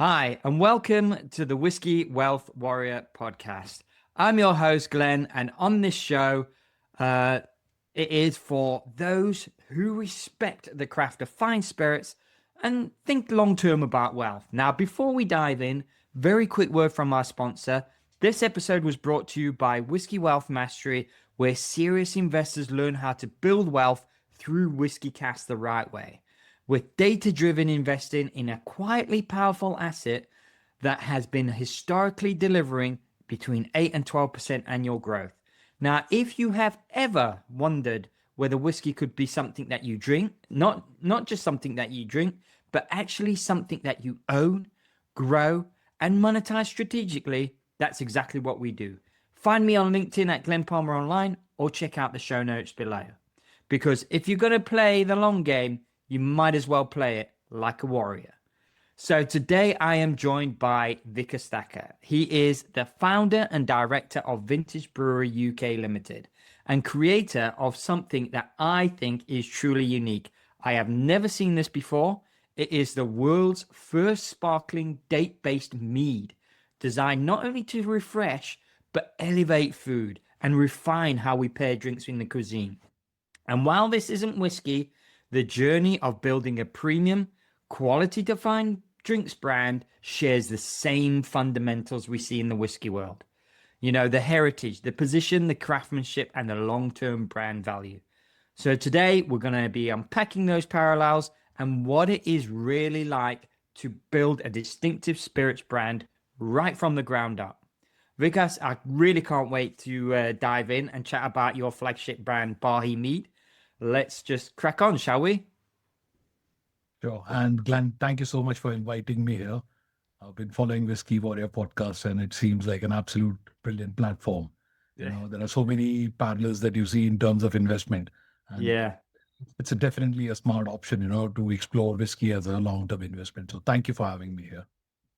Hi, and welcome to the Whisky Wealth Warrior Podcast. I'm your host, Glenn, and on this show, it is for those who respect the craft of fine spirits and think long-term about wealth. Now, before we dive in, very quick word from our sponsor. This episode was brought to you by Whisky Wealth Mastery, where serious investors learn how to build wealth through whiskey casks the right way. With data-driven investing in a quietly powerful asset that has been historically delivering between 8 and 12% annual growth. Now, if you have ever wondered whether whiskey could be something that you drink, not just something that you drink, but actually something that you own, grow, and monetize strategically, that's exactly what we do. Find me on LinkedIn at Glen Palmer Online or check out the show notes below. Because if you're going to play the long game, you might as well play it like a warrior. So today I am joined by Vikas Thakker. He is the founder and director of Vintage Brewery UK Limited and creator of something that I think is truly unique. I have never seen this before. It is the world's first sparkling date-based mead, designed not only to refresh, but elevate food and refine how we pair drinks in the cuisine. And while this isn't whiskey, the journey of building a premium, quality-defined drinks brand shares the same fundamentals we see in the whiskey world. You know, the heritage, the position, the craftsmanship, and the long-term brand value. So today, we're going to be unpacking those parallels and what it is really like to build a distinctive spirits brand right from the ground up. Vikas, I really can't wait to dive in and chat about your flagship brand, Barhi Mead. Let's just crack on, shall we? Sure. And Glenn, thank you so much for inviting me here. I've been following Whisky Warrior Podcast, and it seems like an absolute brilliant platform. You know, there are so many parallels that you see in terms of investment. And it's definitely a smart option, to explore whiskey as a long-term investment. So thank you for having me here.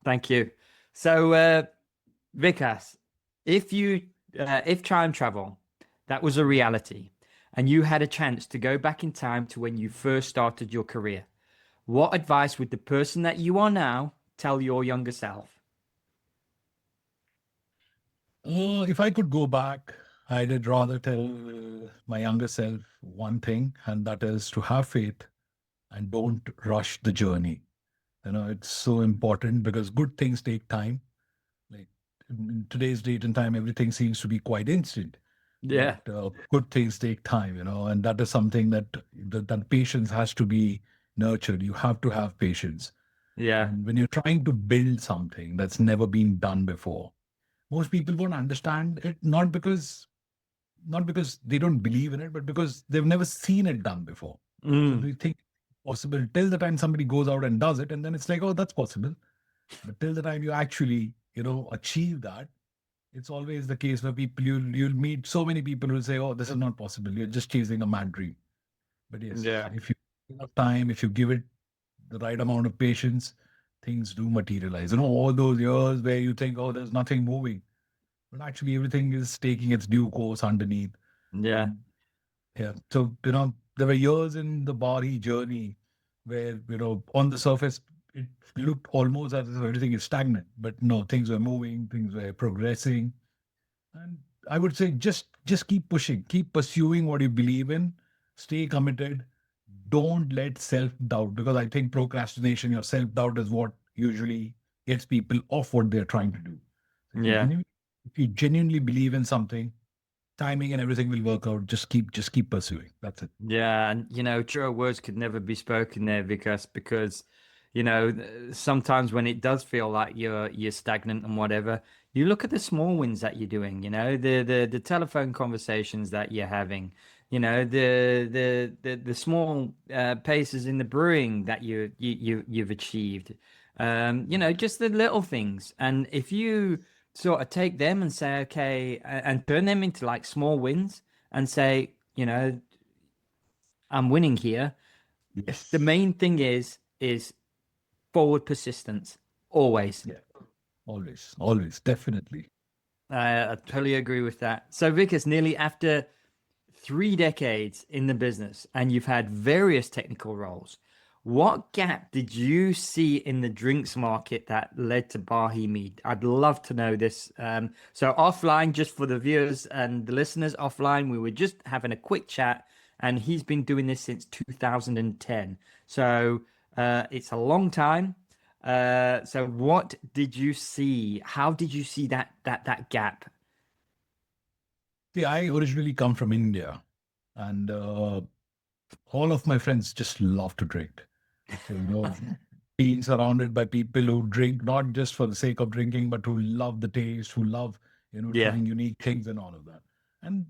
Thank you. So, Vikas, if time travel, that was a reality, and you had a chance to go back in time to when you first started your career, what advice would the person that you are now tell your younger self? If I could go back, I'd rather tell my younger self one thing, and that is to have faith and don't rush the journey. It's so important because good things take time. Like in today's date and time, everything seems to be quite instant. Yeah. But good things take time, and that is something that patience has to be nurtured. You have to have patience. Yeah. And when you're trying to build something that's never been done before, most people won't understand it, not because they don't believe in it, but because they've never seen it done before. So they think possible till the time somebody goes out and does it, and then it's like, oh, that's possible. But till the time you actually, achieve that, it's always the case where you'll meet so many people who say, oh, this is not possible. You're just chasing a mad dream. But yes, if you have enough time, if you give it the right amount of patience, things do materialize. All those years where you think, oh, there's nothing moving, but actually everything is taking its due course underneath. Yeah. Yeah. So, there were years in the Barhi journey where, on the surface, it looked almost as if everything is stagnant, but no, things were moving, things were progressing. And I would say just keep pushing, keep pursuing what you believe in, stay committed. Don't let self-doubt, because I think procrastination, your self-doubt is what usually gets people off what they're trying to do. Yeah. If you genuinely believe in something, timing and everything will work out. Just keep pursuing. That's it. Yeah. And, truer words could never be spoken there, Vikas, because, sometimes when it does feel like you're stagnant and whatever, you look at the small wins that you're doing, the telephone conversations that you're having, the small paces in the brewing that you've achieved, just the little things. And if you sort of take them and say, okay, and turn them into like small wins and say, I'm winning here. Yes. The main thing is forward persistence. Always. Yeah. Always. Definitely. I totally agree with that. So, Vikas, nearly after 3 decades in the business and you've had various technical roles, What gap did you see in the drinks market that led to Barhi Mead? I'd love to know this. So offline, just for the viewers and the listeners, offline, we were just having a quick chat, and he's been doing this since 2010. So it's a long time. So what did you see? How did you see that gap? See, I originally come from India, and all of my friends just love to drink. So, being surrounded by people who drink not just for the sake of drinking, but who love the taste, who love, Yeah, trying unique things and all of that. And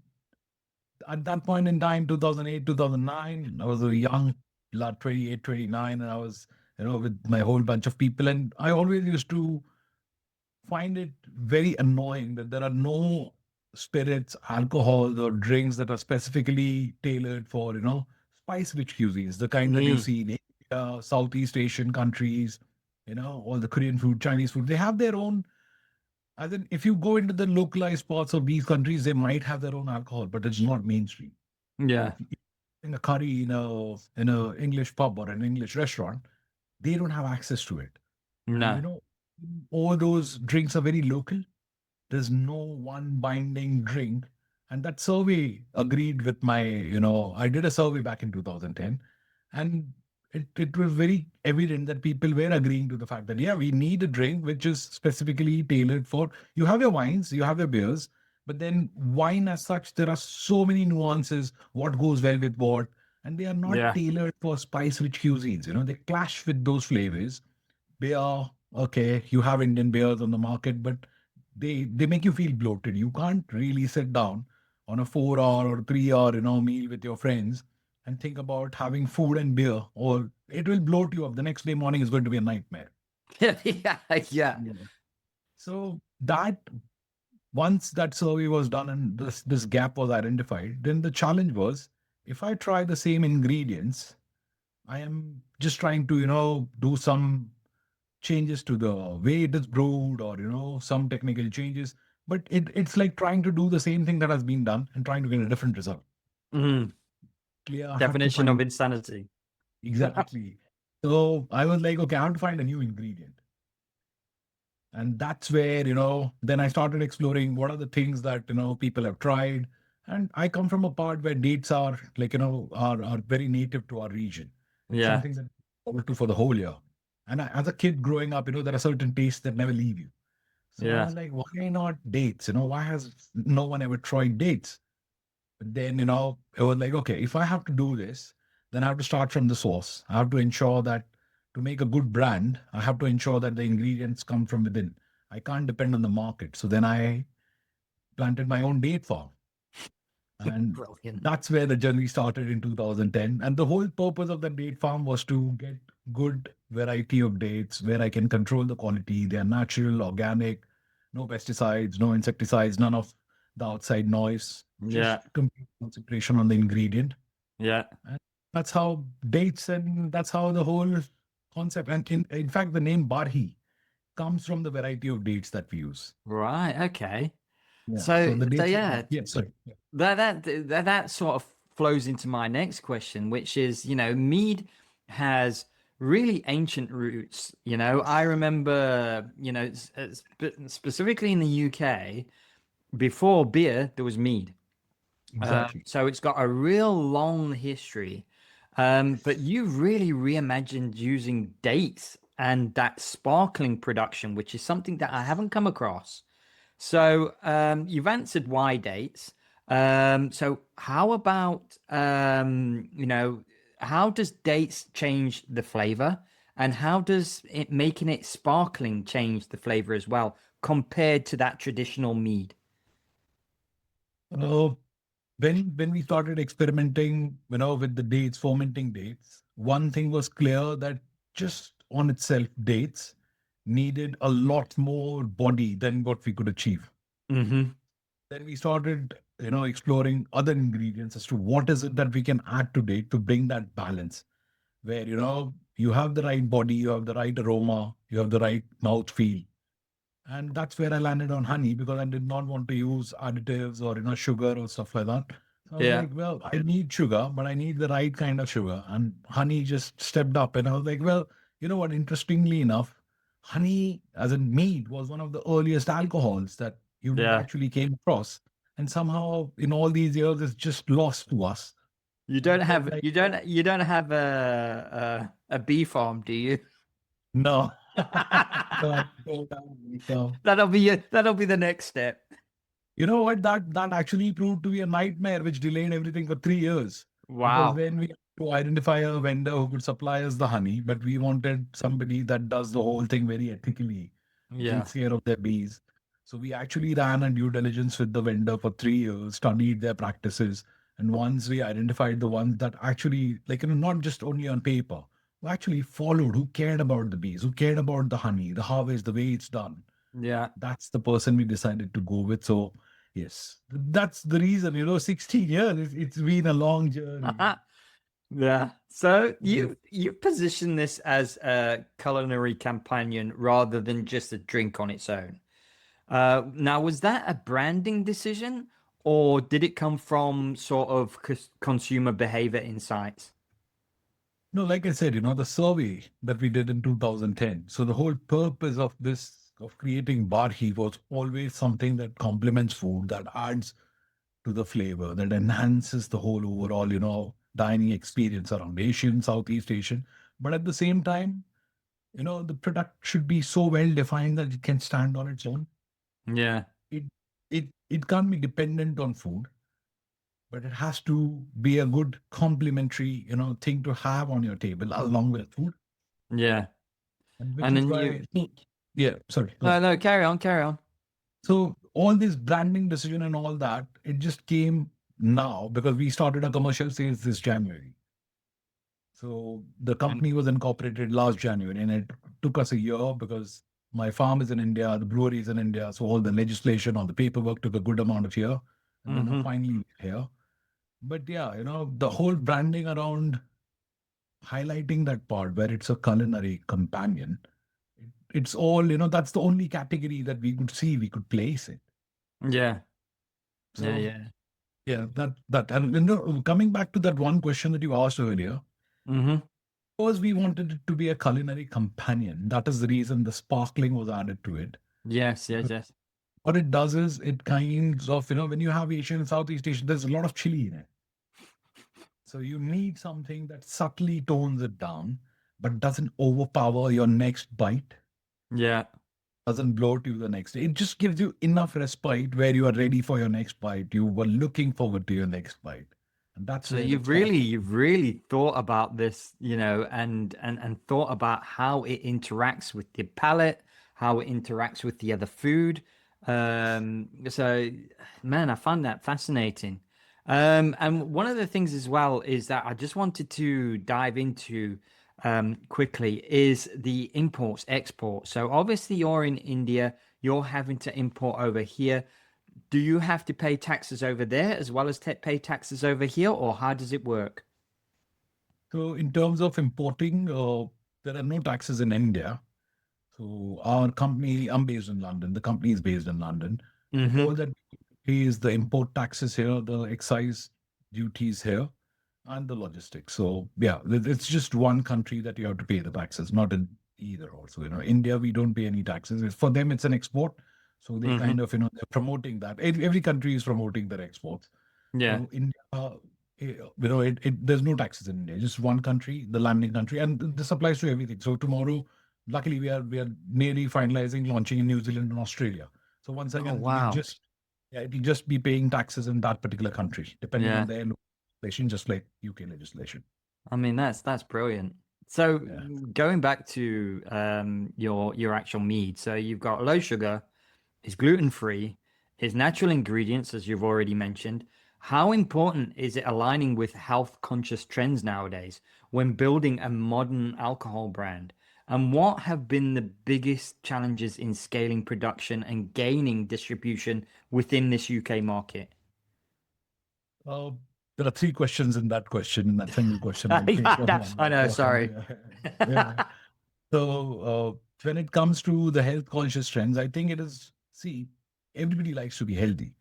at that point in time, 2008, 2009, I was a young lad, 28, 29, and I was, with my whole bunch of people. And I always used to find it very annoying that there are no spirits, alcohols, or drinks that are specifically tailored for, spice-rich cuisines, the kind that you mm, see in Asia, Southeast Asian countries, all the Korean food, Chinese food. They have their own. As in, if you go into the localized parts of these countries, they might have their own alcohol, but it's not mainstream. yeah, If you in a curry in a English pub or an English restaurant, they don't have access to it. And no, all those drinks are very local. There's no one binding drink. And that survey agreed with I did a survey back in 2010, and it was very evident that people were agreeing to the fact that, yeah, we need a drink which is specifically tailored for, you have your wines, you have your beers, but then wine as such, there are so many nuances, what goes well with what, and they are not yeah, tailored for spice rich cuisines. They clash with those flavors. Beer, okay, you have Indian beers on the market, but they make you feel bloated. You can't really sit down on a 4 hour or 3 hour, meal with your friends and think about having food and beer, or it will bloat you up. The next day morning is going to be a nightmare. yeah, yeah, Yeah. So that once that survey was done and this gap was identified, then the challenge was, if I try the same ingredients, I am just trying to, do some changes to the way it is brewed, or some technical changes, but it's like trying to do the same thing that has been done and trying to get a different result. mm, Clear, I had to definition of find insanity. exactly. So I was like, okay, I have to find a new ingredient. And that's where, then I started exploring what are the things that, people have tried. And I come from a part where dates are like, are very native to our region. It's Yeah, something that forward to for the whole year. And as a kid growing up, there are certain tastes that never leave you. So I yeah, was like, why not dates? Why has no one ever tried dates? But then, it was like, okay, if I have to do this, then I have to start from the source. I have to ensure that to make a good brand, I have to ensure that the ingredients come from within. I can't depend on the market. So then I planted my own date farm. And brilliant. that's where the journey started in 2010. And the whole purpose of the date farm was to get good variety of dates where I can control the quality. They're natural, organic, no pesticides, no insecticides, none of the outside noise, Yeah, just complete concentration on the ingredient. yeah, And that's how dates, and that's how the whole concept. And in fact, the name Barhi comes from the variety of dates that we use. right, okay. Yeah. So So, the dates, yeah, yeah, sorry. Yeah. that sort of flows into my next question, which is, mead has really ancient roots. I remember, specifically in the UK, before beer, there was mead. Exactly. So it's got a real long history. But you really reimagined using dates and that sparkling production, which is something that I haven't come across. So you've answered why dates. So how about how does dates change the flavor, and how does it making it sparkling change the flavor as well compared to that traditional mead? Uh, when we started experimenting, with the dates, fermenting dates, one thing was clear that just on itself, dates needed a lot more body than what we could achieve. Mm-hmm. Then we started, exploring other ingredients as to what is it that we can add to date to bring that balance, where you have the right body, you have the right aroma, you have the right mouth feel. And that's where I landed on honey, because I did not want to use additives or sugar or stuff like that. I was Yeah. like, well, I need sugar, but I need the right kind of sugar. And honey just stepped up. And I was like, well, you know what? Interestingly enough, honey, as in mead, was one of the earliest alcohols that humans Yeah. actually came across. And somehow, in all these years, it's just lost to us. You And don't I felt have like, you don't have a bee farm, do you? no. So I go down, so, That'll be the next step. you know what? That actually proved to be a nightmare, which delayed everything for 3 years. Because Wow. then we had to identify a vendor who could supply us the honey, but we wanted somebody that does the whole thing very ethically, Yeah. takes care of their bees. So we actually ran a due diligence with the vendor for 3 years, studied their practices. And once we identified the ones that actually, like, not just only on paper, who actually followed, who cared about the bees, who cared about the honey, the harvest, the way it's done, Yeah. that's the person we decided to go with. So, yes, that's the reason, 16 years, it's been a long journey. Yeah. So Yeah. you position this as a culinary companion rather than just a drink on its own. Now, was that a branding decision, or did it come from sort of consumer behavior insights? No, like I said, the survey that we did in 2010. So the whole purpose of this, of creating Barhi, was always something that complements food, that adds to the flavor, that enhances the whole overall, dining experience around Asian, Southeast Asian. But at the same time, the product should be so well defined that it can stand on its own. Yeah. It it can't be dependent on food, but it has to be a good complementary, thing to have on your table along with food. Yeah. And which And is then why, yeah, sorry, go no, ahead. no, carry on, carry on. So all this branding decision and all that, it just came now because we started our commercial sales this January. So the And company was incorporated last January, and it took us a year because my farm is in India, the brewery is in India, so all the legislation, all the paperwork took a good amount of year, and then hmm finally we're here. But yeah, the whole branding around highlighting that part where it's a culinary companion, it's all, that's the only category that we could see, we could place it. yeah, yeah, So yeah. yeah, and coming back to that one question that you asked earlier, hmm because we wanted it to be a culinary companion. That is the reason the sparkling was added to it. Yes, yes, Because yes. what it does is it kinds of, when you have Asian, Southeast Asian, there's a lot of chili in it. So you need something that subtly tones it down, but doesn't overpower your next bite, Yeah. doesn't bloat you the next day. It just gives you enough respite where you are ready for your next bite. You were looking forward to your next bite. And that's So where that spark. you've really thought about this, and thought about how it interacts with the palate, how it interacts with the other food. So, man, I find that fascinating. And one of the things as well is that I just wanted to dive into quickly is the imports, exports. So obviously you're in India, you're having to import over here. Do you have to pay taxes over there as well as pay taxes over here, or how does it work? So in terms of importing, there are no taxes in India. So our company, I'm based in London. The company is based in London. So Mm-hmm. all that is the import taxes here, the excise duties here, and the logistics. So yeah, it's just one country that you have to pay the taxes, not in either. Also, India, we don't pay any taxes. For them, it's an export. So they Mm-hmm. kind of, they're promoting that. Every country is promoting their exports. Yeah. So India, there's no taxes in India. Just one country, the landing country, and this applies to everything. So tomorrow, luckily, we are nearly finalizing launching in New Zealand and Australia. So once Oh again, wow. it'll just be paying taxes in that particular country, depending on Yeah. their legislation, just like UK legislation. I mean that's brilliant. So Yeah. going back to your actual mead, so you've got low sugar, it's gluten free, it's natural ingredients as you've already mentioned. How important is it aligning with health conscious trends nowadays when building a modern alcohol brand? And what have been the biggest challenges in scaling production and gaining distribution within this UK market? Uh, there are three questions in that single question. I'll take one one I by know, one. sorry. Yeah. So when it comes to the health conscious trends, I think it is, see, everybody likes to be healthy.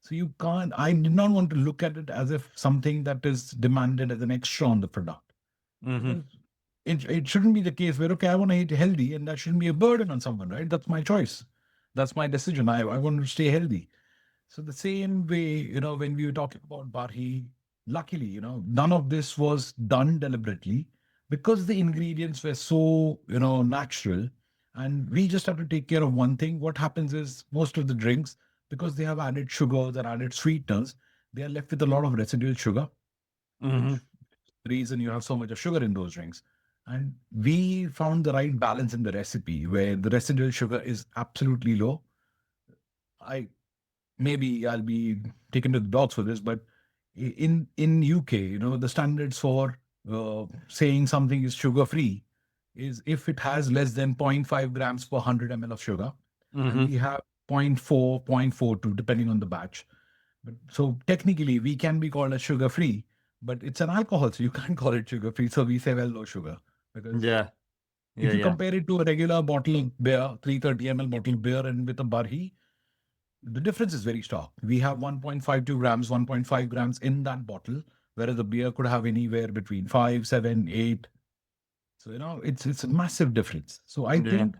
So you can't, I did not want to look at it as if something that is demanded as an extra on the product. Mm-hmm. Because it shouldn't be the case where, okay, I want to eat healthy and that shouldn't be a burden on someone, right? That's my choice. That's my decision. I want to stay healthy. So the same way, when we were talking about Barhi, luckily, none of this was done deliberately because the ingredients were so, natural. And we just have to take care of one thing. What happens is most of the drinks, because they have added sugars and added sweeteners, they are left with a lot of residual sugar, Mm-hmm. which the reason you have so much of sugar in those drinks. And we found the right balance in the recipe where the residual sugar is absolutely low. I maybe I'll be taken to the dogs for this, but in UK, the standards for saying something is sugar free is if it has less than zero point 0.5 grams per 100 ml of sugar, and Mm-hmm. we have zero point 0.4, 0.42 depending on the batch. But so technically, we can be called as sugar free, but it's an alcohol, so you can't call it sugar free. So we say well low sugar because Yeah. if Yeah. you Yeah. compare it to a regular bottle of beer, 330 ml bottle of beer, and with a barhi, the difference is very stark. We have 1.52 grams, 1.5 grams in that bottle, whereas the beer could have anywhere between 5, 7, 8. So, it's a massive difference. So I Yeah. think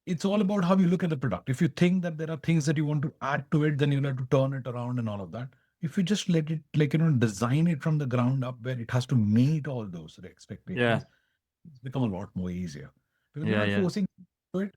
it's all about how you look at the product. If you think that there are things that you want to add to it, then you'll have to turn it around and all of that. If you just let it, design it from the ground up where it has to meet all those Yeah. expectations, it's become a lot more easier because we're Yeah. not Yeah. forcing it.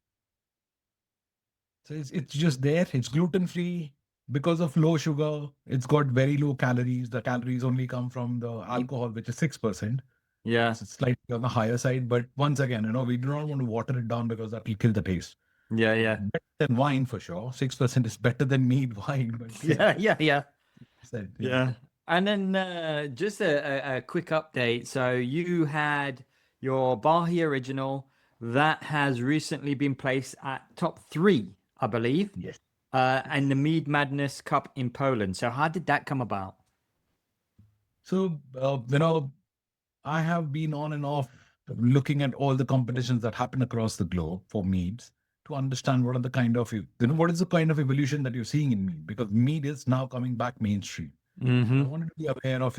So it's just there. It's gluten free because of low sugar. It's got very low calories. The calories only come from the alcohol, which is 6%. Yeah. It's slightly on the higher side. But once again, we do not want to water it down because that will kill the taste. Yeah. It's Yeah. better than wine for sure. 6% is better than mead wine. But yeah, Yeah. Yeah. Yeah. said, yeah. Yeah. And then just a quick update. So you had your Barhi original that has recently been placed at top three, I believe, Yes. and the Mead Madness Cup in Poland. So how did that come about? So, I have been on and off looking at all the competitions that happen across the globe for meads to understand what are the kind of, what is the kind of evolution that you're seeing in mead because mead is now coming back mainstream. So I Mm-hmm. wanted to be aware of,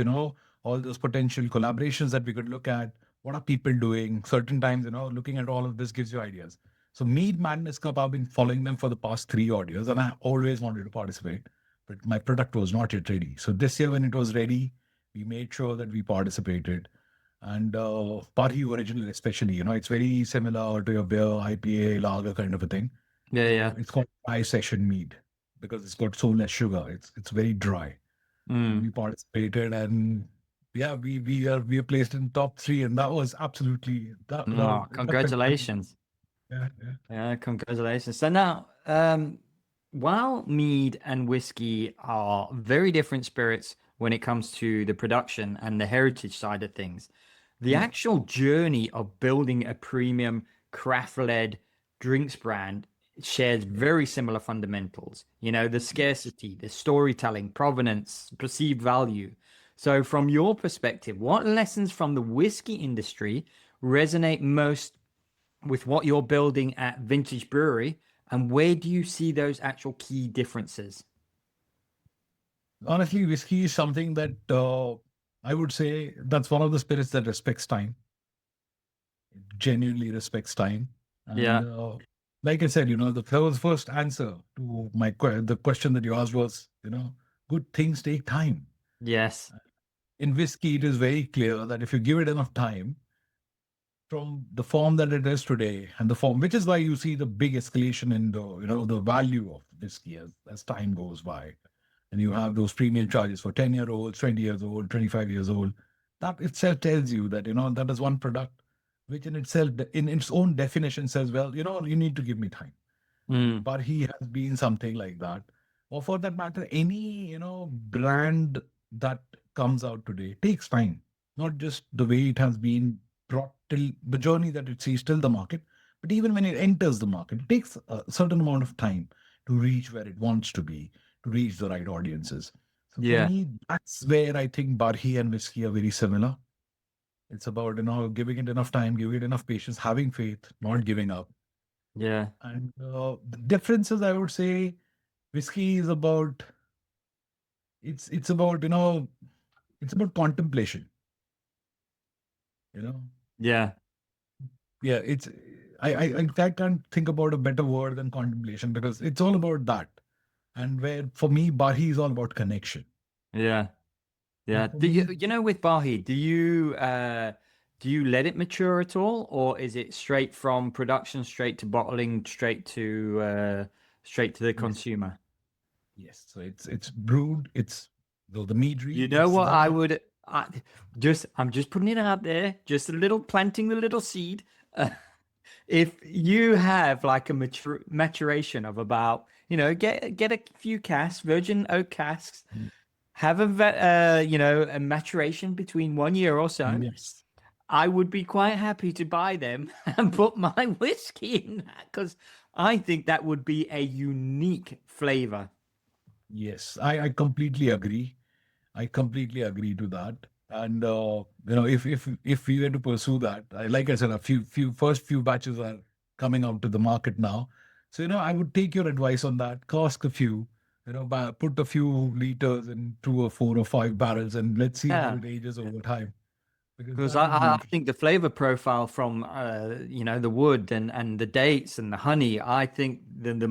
all those potential collaborations that we could look at. What are people doing? Certain times, looking at all of this gives you ideas. So Mead Madness Cup, I've been following them for the past 3 odd years, and I always wanted to participate, but my product was not yet ready. So this year, when it was ready, we made sure that we participated. And Barhi original, especially, it's very similar to your beer, IPA, lager kind of a thing. Yeah. Yeah. So it's called dry session mead because it's got so less sugar. It's very dry. And Mm. we participated, and yeah, we are placed in top three, and that was absolutely Oh, that felt great. congratulations. Yeah, yeah. Yeah, congratulations. So now, while mead and whiskey are very different spirits when it comes to the production and the heritage side of things, the Mm. actual journey of building a premium craft-led drinks brand shares very similar fundamentals. You know, the Yes. scarcity, the storytelling, provenance, perceived value. So, from your perspective, what lessons from the whiskey industry resonate most with what you're building at Vintage Brewery, and where do you see those actual key differences? Honestly, whiskey is something that I would say that's one of the spirits that respects time, genuinely respects time. And Yeah. like I said, the first answer to the question that you asked was, good things take time. Yes. In whiskey, it is very clear that if you give it enough time, from the form that it is today and the form, which is why you see the big escalation in the value of whiskey as time goes by, and you have those premium charges for 10-year-olds, 20 years old, 25 years old. That itself tells you that that is one product which in itself, in its own definition, says, well, you need to give me time. And Mm. but he has been something like that, or for that matter, any brand that comes out today takes time. Not just the way it has been brought till the journey that it sees till the market, but even when it enters the market, it takes a certain amount of time to reach where it wants to be, to reach the right audiences. So for Yeah. me, that's where I think Barhi and whiskey are very similar. It's about giving it enough time, giving it enough patience, having faith, not giving up. Yeah. And the differences, I would say, whiskey is about, it's about, it's about contemplation, you know. Yeah. Yeah, it's I can't think about a better word than contemplation, because it's all about that. And where for me, Barhi is all about connection. Yeah. Yeah. And for Do you, me, with Barhi, do you let it mature at all, or is it straight from production, straight to bottling, straight to the yes, consumer? yes. So it's brewed. It's the meadery. You know It's what I done. would I'm just putting it out there, just a little planting the little seed. If you have like a maturation of about, get a few casks, virgin oak casks, Mm. have a maturation between 1 year or so. Yes, I would be quite happy to buy them and put my whiskey in that, because I think that would be a unique flavor. yes. I completely agree. I completely agree to that. And if we were to pursue that, like I said, a few batches are coming out to the market now. So I would take your advice on that. Cask a few, put a few liters in 2 or 4 or 5 barrels, and let's see how Yeah. it ages over time. Because Because that would be I interesting. think the flavor profile from the wood and the dates and the honey, I think the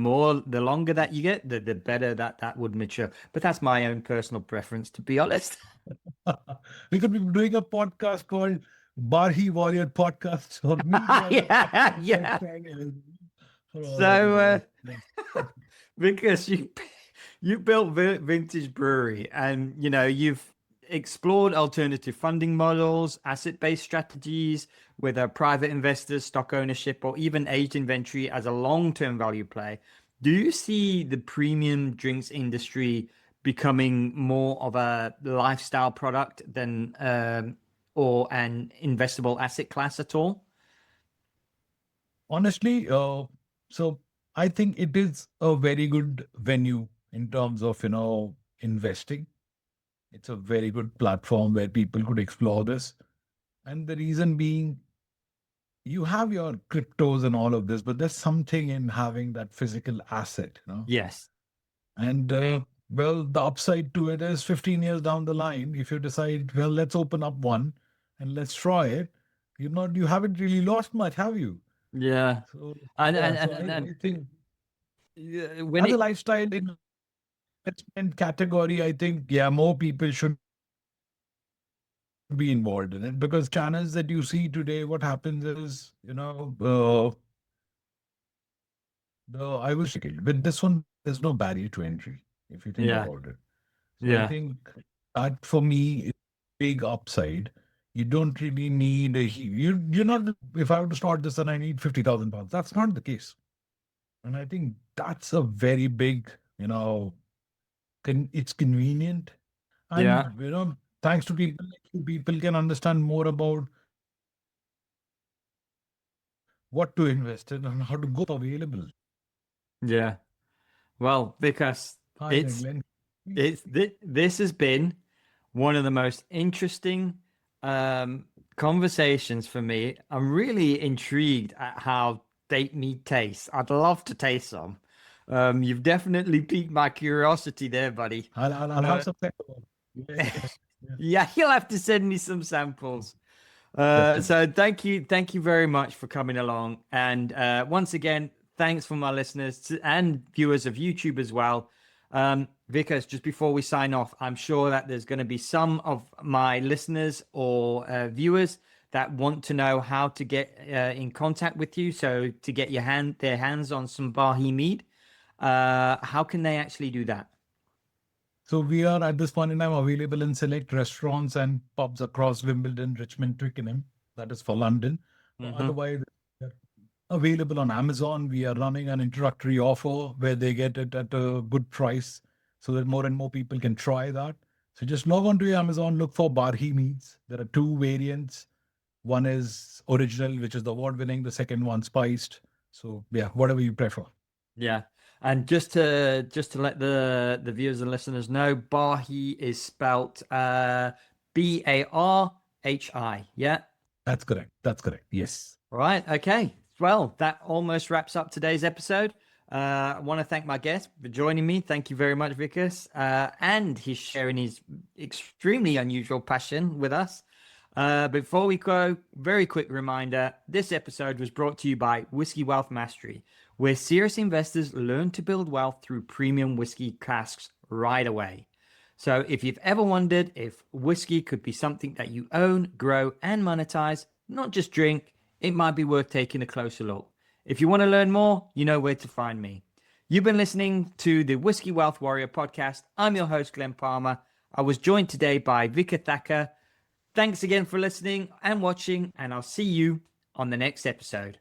longer that you get, the better that would mature. But that's my own personal preference, to be honest. We could be doing a podcast called Barhi Warrior Podcast or Mead Warrior Yeah, Podcast yeah. for all that So matters. Yeah. because you built Vintage Brewery, and you've explored alternative funding models, asset-based strategies, whether private investors, stock ownership, or even aged inventory as a long-term value play. Do you see the premium drinks industry becoming more of a lifestyle product than or an investable asset class at all? Honestly, so I think it is a very good venue in terms of, investing. It's a very good platform where people could explore this. And the reason being, you have your cryptos and all of this, but there's something in having that physical asset. Yes. And well, the upside to it is 15 years down the line, if you decide, well, let's open up one and let's try it, you haven't really lost much, have you? Yeah. So And yeah, and so and, I, and, and I think when as a it lifestyle investment category, I think, yeah, more people should be involved in it, because channels that you see today, what happens is, the I was with this one, there's no barrier to entry if you think Yeah, about it. So I yeah, think that for me is big upside. You don't really need you're not, if I were to start this and I need 50,000 pounds, that's not the case. And I think that's a very big, it's convenient. yeah, And, thanks to people like you, people can understand more about what to invest in and how to go available. yeah. Well, because Hi there, it's Glenn. this has been one of the most interesting um conversations for me. I'm really intrigued at how date meat tastes. I'd love to taste some. You've definitely piqued my curiosity there, buddy. I'll have Uh, some technical. Yeah, yeah, yeah, you'll have to send me some samples. definitely. So thank you very much for coming along. And once again, thanks for my listeners and viewers of YouTube as well. Vikas, just before we sign off, I'm sure that there's going to be some of my listeners or viewers that want to know how to get in contact with you. So to get their hands on some Barhi Mead, how can they actually do that? So we are at this point in time available in select restaurants and pubs across Wimbledon, Richmond, Twickenham. That is for London. Hmm. Otherwise, they're available on Amazon. We are running an introductory offer where they get it at a good price so that more and more people can try that. So just log on to your Amazon, look for Barhi Meads. There are two variants. One is original, which is the award winning, the second one spiced. So yeah, whatever you prefer. Yeah. And just to let the viewers and listeners know, Barhi is spelt Barhi. Yeah. That's correct. That's correct. Yes. All right. Okay. Well, that almost wraps up today's episode. I want to thank my guest for joining me. Thank you very much, Vikas. And he's sharing his extremely unusual passion with us. Before we go, very quick reminder, this episode was brought to you by Whisky Wealth Mastery, where serious investors learn to build wealth through premium whiskey casks right away. So if you've ever wondered if whiskey could be something that you own, grow, and monetize, not just drink, it might be worth taking a closer look. If you want to learn more, you know where to find me. You've been listening to the Whisky Wealth Warrior Podcast. I'm your host, Glen Palmer. I was joined today by Vikas Thakker. Thanks again for listening and watching, and I'll see you on the next episode.